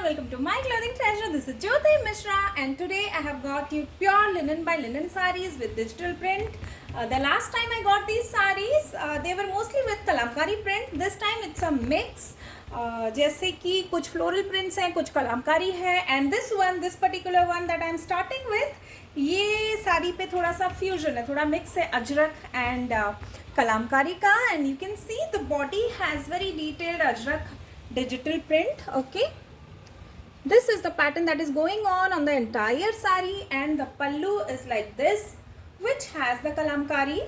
welcome to my clothing treasure. This is Jyoti Mishra and today I have got you pure linen by linen sarees with digital print. The last time I got these sarees, they were mostly with kalamkari print. This time it's a mix. जैसे कि कुछ floral prints हैं, कुछ कलामकारी है, and this particular one that I am starting with, ये साड़ी पे थोड़ा सा फ्यूजन है, थोड़ा मिक्स है अजरक एंड कलामकारी का. And you can see the body has very detailed Ajrak digital print. Okay, this is the pattern that is going on the entire sari, and the pallu is like this, which has the kalamkari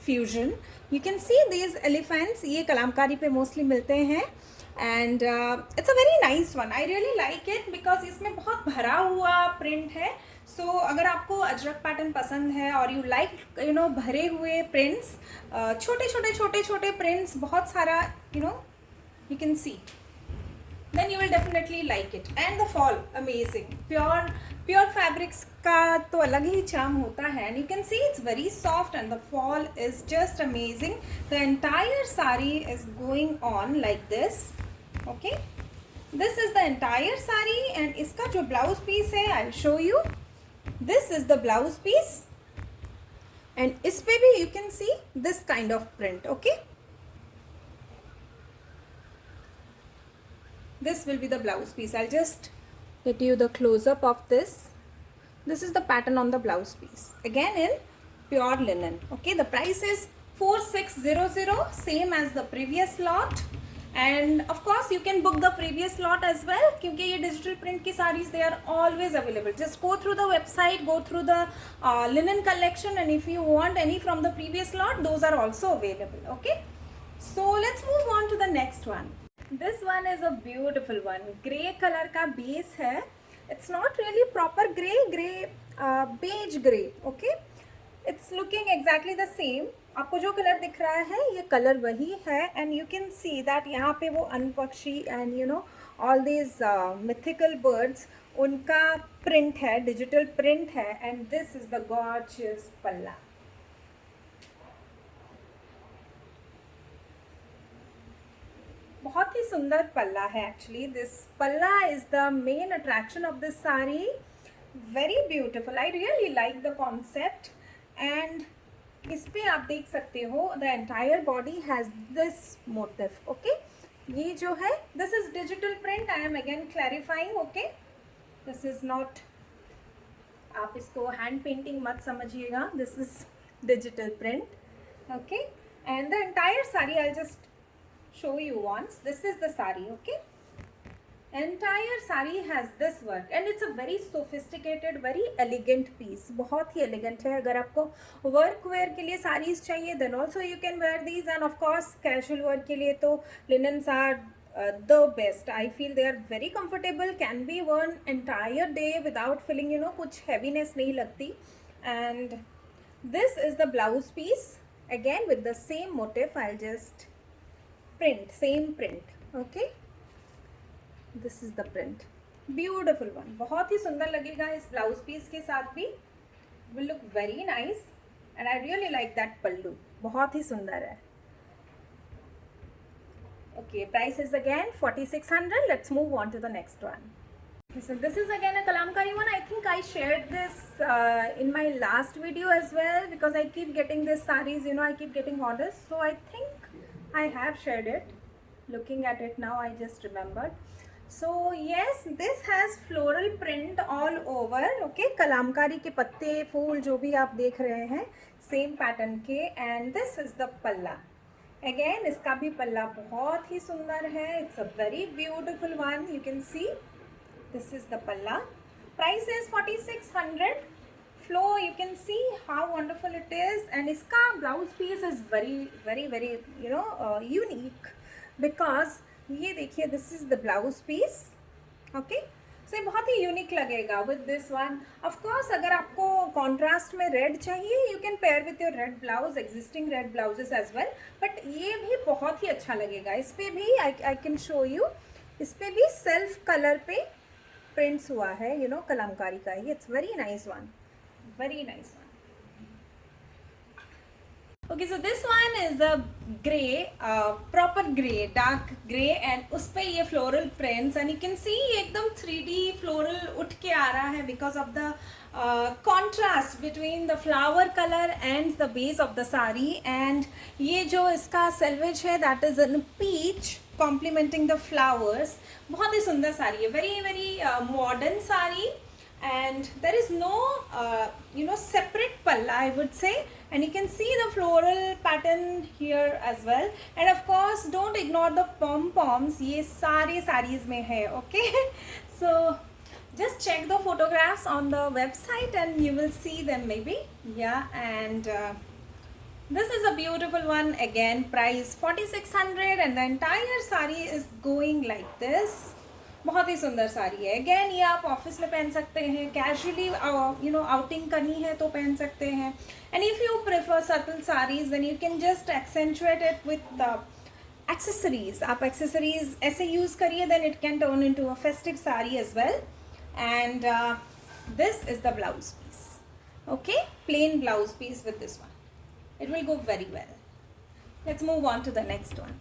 fusion. You can see these elephants, ये kalamkari पे mostly मिलते हैं, and it's a very nice one. I really like it because इसमें बहुत भरा हुआ print है. So अगर आपको अजरक पैटर्न पसंद है और यू लाइक भरे हुए प्रिंट्स, छोटे प्रिंट्स, बहुत सारा you can see, then you will definitely like it. And the fall, amazing. Pure fabrics का तो अलग ही charm होता है, and you can see it's very soft and the fall is just amazing. The entire sari is going on like this. Okay, this is the entire sari, and इसका जो blouse piece है, I'll show you. This is the blouse piece, and इस पे भी you can see this kind of print. Okay, this will be the blouse piece. I'll just get you the close-up of this. This is the pattern on the blouse piece, again in pure linen. Okay, the price is 4600, same as the previous lot, and of course you can book the previous lot as well, क्योंकि ये digital print की sarees, they are always available. Just go through the website, go through the linen collection, and if you want any from the previous lot, those are also available. Okay, so let's move on to the next one. This one is a beautiful one. Grey color का base है. It's not really proper grey, beige grey. Okay, it's looking exactly the same. आपको जो colour दिख रहा है, ये colour वही है, and you can see that यहाँ पे वो अनपक्षी and all these mythical birds, उनका print है, digital print है, and this is the gorgeous palla. बहुत ही सुंदर पल्ला है. एक्चुअली दिस पल्ला is the main attraction of this sari. Very beautiful. I really like the concept, and इस पे आप देख सकते हो the entire body has this motive. Okay, ये जो है this is digital print. I am again clarifying. Okay, this is not, आप इसको हैंड पेंटिंग मत समझिएगा, this is digital print. Okay, and the entire sari I just show you once. This is the sari. Okay, entire sari has this work, and it's a very sophisticated, very elegant piece. बहुत ही elegant है. अगर आपको work wear के लिए sarees चाहिए, then also you can wear these, and of course casual wear के लिए तो linens are the best. I feel they are very comfortable, can be worn entire day without feeling कुछ heaviness नहीं लगती. And this is the blouse piece, again with the same motif. I'll just print, same print. Okay, this is the print. Beautiful one. बहुत ही सुंदर लगेगा इस blouse piece के साथ भी. will look very nice, and I really like that pallu. बहुत ही सुंदर है. Okay, price is again 4600. Let's move on to the next one. So this is again a kalamkari one. I think I shared this in my last video as well, because I keep getting this sarees, I keep getting orders, so I think I have shared it. Looking at it now, I just remembered. So yes, this has floral print all over. Okay, kalamkari के पत्ते, फूल जो भी आप देख रहे हैं, same pattern के. And this is the पल्ला. Again, इसका भी पल्ला बहुत ही सुंदर है. It's a very beautiful one. You can see this is the palla. Price is 4600. Flow, you can see how wonderful it is, and इसका blouse piece is very unique, because ये देखिए, this is the blouse piece. Okay, so ये बहुत ही unique लगेगा with this one. Of course, अगर आपको contrast में red चाहिए, you can pair with your red blouse, existing red blouses as well. But ये भी बहुत ही अच्छा लगेगा. इस पे भी I can show you. इस पे भी self color पे prints हुआ है, कलामकारी का. It's very nice one. Very nice one. Okay so this one is a grey, proper grey, dark grey, and उस पे ये floral prints, and you can see एकदम 3D फ्लोरल उठ के आ रहा है because of the contrast between the flower colour and the base of the sari. And ये जो इसका सेल्वेज है that is in peach complementing the flowers. बहुत ही सुंदर साड़ी है, very very modern sari. And there is no separate palla, I would say, and you can see the floral pattern here as well. And of course don't ignore the pom poms, ye sare sarees mein hai. Okay, so just check the photographs on the website and you will see them maybe. Yeah. And this is a beautiful one. Again, price 4600, and the entire saree is going like this. बहुत ही सुंदर साड़ी है. Again ये आप office में पहन सकते हैं, कैजुअली आउटिंग करनी है तो पहन सकते हैं. And if you prefer subtle saris then you can just accentuate it with accessories. आप एक्सेसरीज ऐसे यूज करिए, then it can turn into a festive sari as well. And this is the blouse piece. Okay, plain blouse piece with this one. It will go very well. Let's move on to the next one.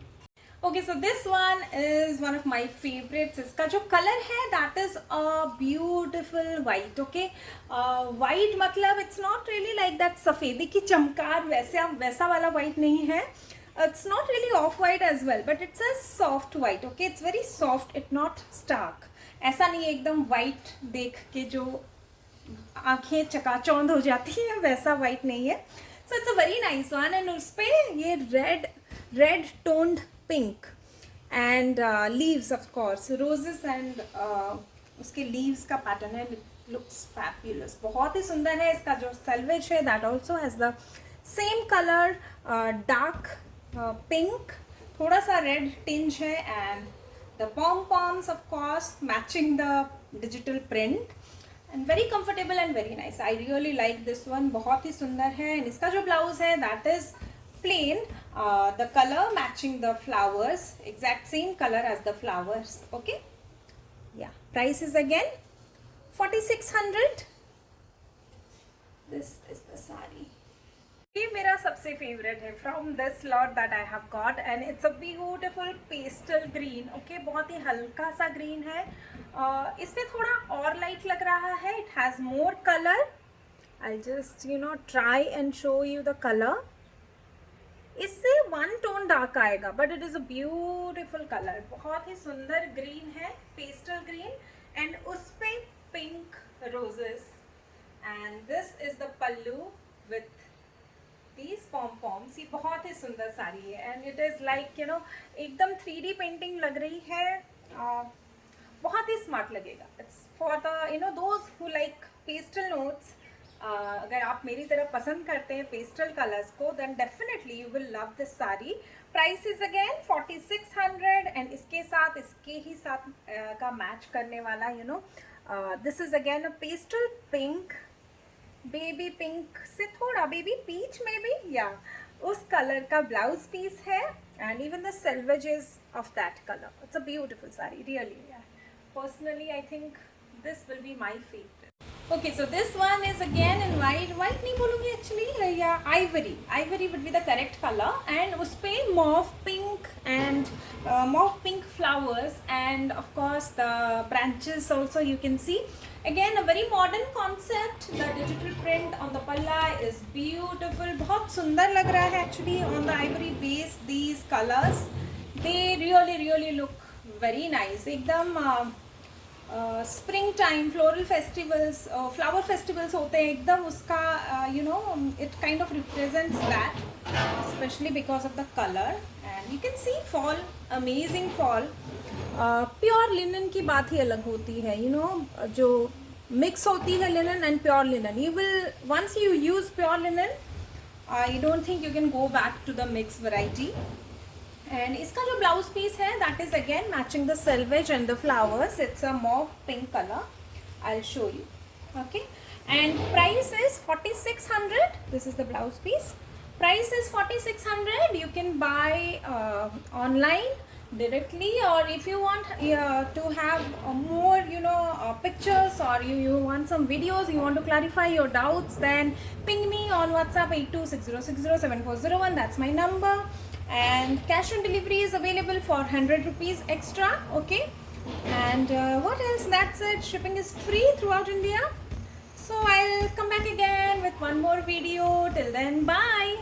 Okay, so this one is one of my favorites. इसका जो color है that is a beautiful white. Okay, white मतलब it's not really like that सफ़ेदी की चमकार वैसा वाला white नहीं है. It's not really off white as well, but it's a soft white. Okay, it's very soft. It's not stark. ऐसा नहीं है एकदम white देख के जो आँखें चकाचौंध हो जाती है, वैसा white नहीं है. So it's a very nice one. And उस पे ये red toned pink and leaves, of course, roses and उसके leaves का pattern है. It looks fabulous. बहुत ही सुंदर है. इसका जो selvage है that also has the same color, dark pink, थोड़ा सा red tinge है, and the pom poms of course matching the digital print, and very comfortable and very nice. I really like this one. बहुत ही सुंदर है. And इसका जो blouse है that is plain, the color matching the flowers, exact same color as the flowers. Okay, yeah. Price is again 4600. This is the saree. ये मेरा सबसे फेवरेट है from this lot that I have got, and it's a beautiful pastel green. Okay, बहुत ही हल्का सा green है. इसमें थोड़ा और लाइट लग रहा है. It has more colour. I just try and show you the colour. इससे वन टोन डार्क आएगा, but it is a beautiful colour. बहुत ही सुंदर ग्रीन है, पेस्टल ग्रीन, एंड उस पे pink roses. And this is the pallu with these pom poms. ये बहुत ही सुंदर साड़ी है, एंड इट इज़ लाइक एकदम 3D पेंटिंग लग रही है. बहुत ही स्मार्ट लगेगा. It's for the those who like pastel notes. अगर आप मेरी तरह पसंद करते हैं पेस्टल कलर्स को, then definitely you will love this sari. Price is again 4600, and इसके ही साथ का मैच करने वाला this is again a pastel pink, baby pink से थोड़ा बेबी पीच में भी, या उस कलर का ब्लाउज पीस है, and even the selvages of that color. It's a beautiful saree, really. Personally, I think this will be my favorite. Okay, so this one is again in white. White नहीं बोलूँगी actually, yeah, ivory. Ivory would be the correct color, and उस पे mauve pink and mauve pink flowers, and of course the branches also you can see. Again, a very modern concept. The digital print on the palla is beautiful. बहुत सुंदर लग रहा है actually on the ivory base. These colors, they really look very nice. एकदम spring time floral festivals, flower festivals होते हैं एकदम, उसका it kind of represents that, specially because of the colour. And you can C fall, amazing fall. Pure linen की बात ही अलग होती है. जो मिक्स होती है linen and pure linen, you will once you use pure linen, I don't think you can go back to the mix variety. And इसका जो ब्लाउज पीस है that is again matching the selvedge and the flowers. It's a mauve pink color. I'll show you. Okay, and price is 4600. This is the blouse piece. Price is 4600. You can buy online directly, or if you want to have more pictures, or you want some videos, you want to clarify your doubts, then ping me on WhatsApp 8260607401. That's my number. And cash on delivery is available for 100 rupees extra. Okay. And what else? That's it. Shipping is free throughout India. So I'll come back again with one more video. Till then, bye.